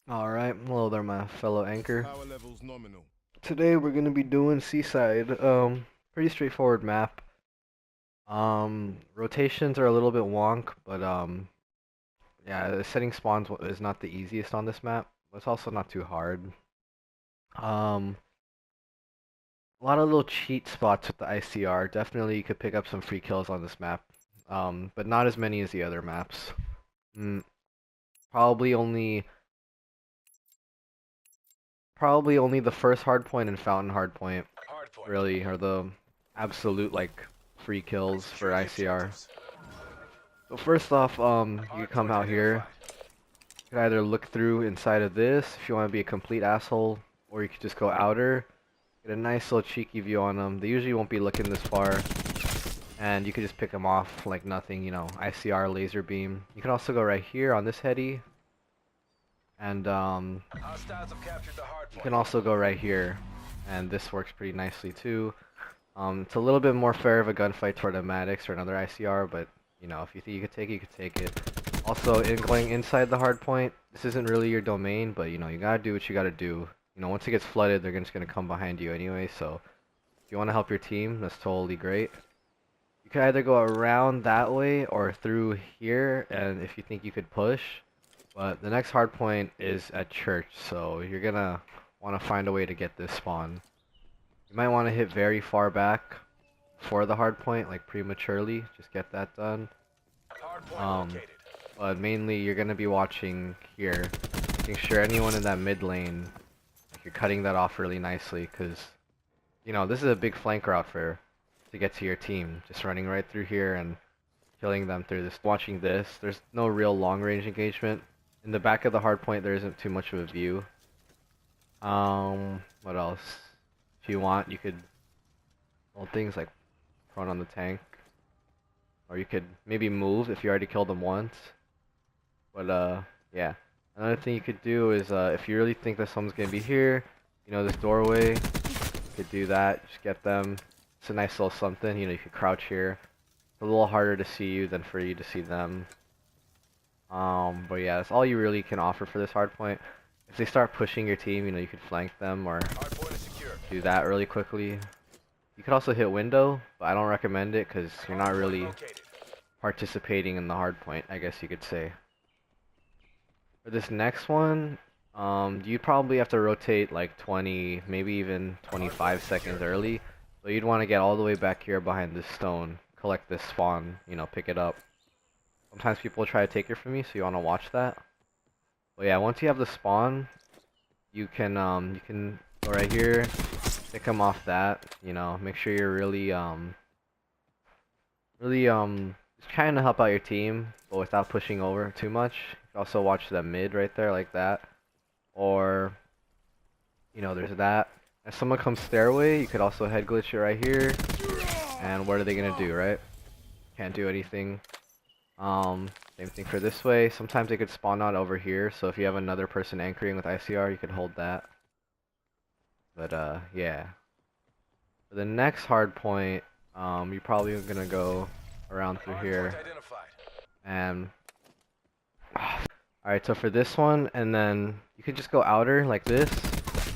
Alright, hello there my fellow anchor. Power levels nominal. Today we're gonna be doing Seaside. Pretty straightforward map. Rotations are a little bit wonk, but yeah, setting spawns is not the easiest on this map. But it's also not too hard. Um, a lot of little cheat spots with the ICR. Definitely you could pick up some free kills on this map. But not as many as the other maps. Mm, probably only probably only the first hardpoint and Fountain hardpoint Hardpoint. really are the absolute like free kills for Secure the ICR. objectives. So first off, you come Hardpoint out here. identified. You can either look through inside of this if you want to be a complete asshole, or you could just go outer, get a nice little cheeky view on them. They usually won't be looking this far, and you could just pick them off like nothing, you know, ICR laser beam. You can also go right here on this heady, and Hostiles have captured the you hardpoint. can also go right here, and this works pretty nicely too. It's a little bit more fair of a gunfight toward a Maddox or another ICR, but you know, if you think you could take it, you could take it. Also, in going inside the hard point, this isn't really your domain, but you know, you gotta do what you gotta do. You know, once it gets flooded, they're just gonna come behind you anyway, so if you wanna help your team, that's totally great. You can either go around that way or through here, and if you think you could push, but the next hard point is at church, so you're gonna wanna find a way to get this spawn. You might want to hit very far back for the hard point, like prematurely, just get that done. Hardpoint Um, located. but mainly you're gonna be watching here, making sure anyone in that mid lane, like you're cutting that off really nicely, cause you know this is a big flank route for to get to your team. Just running right through here and killing them through this. Watching this, there's no real long range engagement. In the back of the hard point, there isn't too much of a view. What else? If you want, you could hold things like front on the tank. Or you could maybe move if you already killed them once. But yeah. Another thing you could do is if you really think that someone's gonna be here, you know, this doorway, you could do that. Just get them. It's a nice little something. You know, you could crouch here. It's a little harder to see you than for you to see them. But yeah, that's all you really can offer for this hard point. If they start pushing your team, you know, you could flank them or Hardpoint is secure. do that really quickly. You could also hit window, but I don't recommend it because you're not Hardpoint really located. participating in the hard point, I guess you could say. For this next one, you'd probably have to rotate like 20, maybe even Hardpoint 25 is seconds secured. early. So you'd want to get all the way back here behind this stone, collect this spawn, you know, pick it up. Sometimes people try to take it from me, so you want to watch that. But yeah, once you have the spawn, you can go right here, pick them off that, you know, make sure you're really just trying to help out your team, but without pushing over too much. You can also watch that mid right there like that. Or, you know, there's that. If someone comes stairway, you could also head glitch it right here. And what are they gonna do, right? Can't do anything. Same thing for this way. Sometimes they could spawn out over here, so if you have another person anchoring with ICR, you could hold that. But yeah. For the next hard point, you're probably gonna go around through Hardpoint here. identified. And alright, so for this one, and then you could just go outer like this.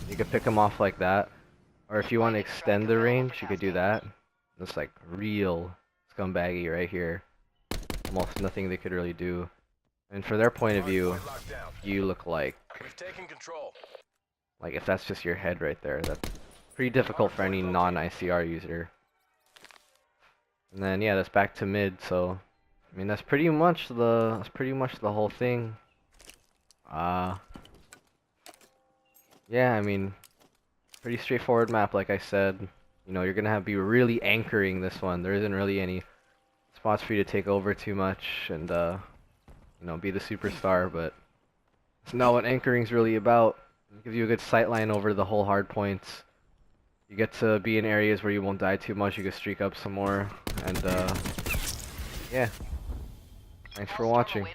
You could pick them off like that. Or if you want to extend the range, you could do that. It's like real scumbaggy right here. Almost nothing they could really do. And for their point of view, Hardpoint locked down. you look We've taken control. like if that's just your head right there, that's pretty difficult for any Hardpoint located. non-ICR user. And then yeah, that's back to mid, so I mean that's pretty much the whole thing. Uh yeah, I mean pretty straightforward map like I said. You know, you're gonna have to be really anchoring this one. There isn't really any spots for you to take over too much and you know, be the superstar, but it's not what anchoring's really about. It gives you a good sight line over the whole hard points. You get to be in areas where you won't die too much, you can streak up some more, and yeah. Thanks for watching.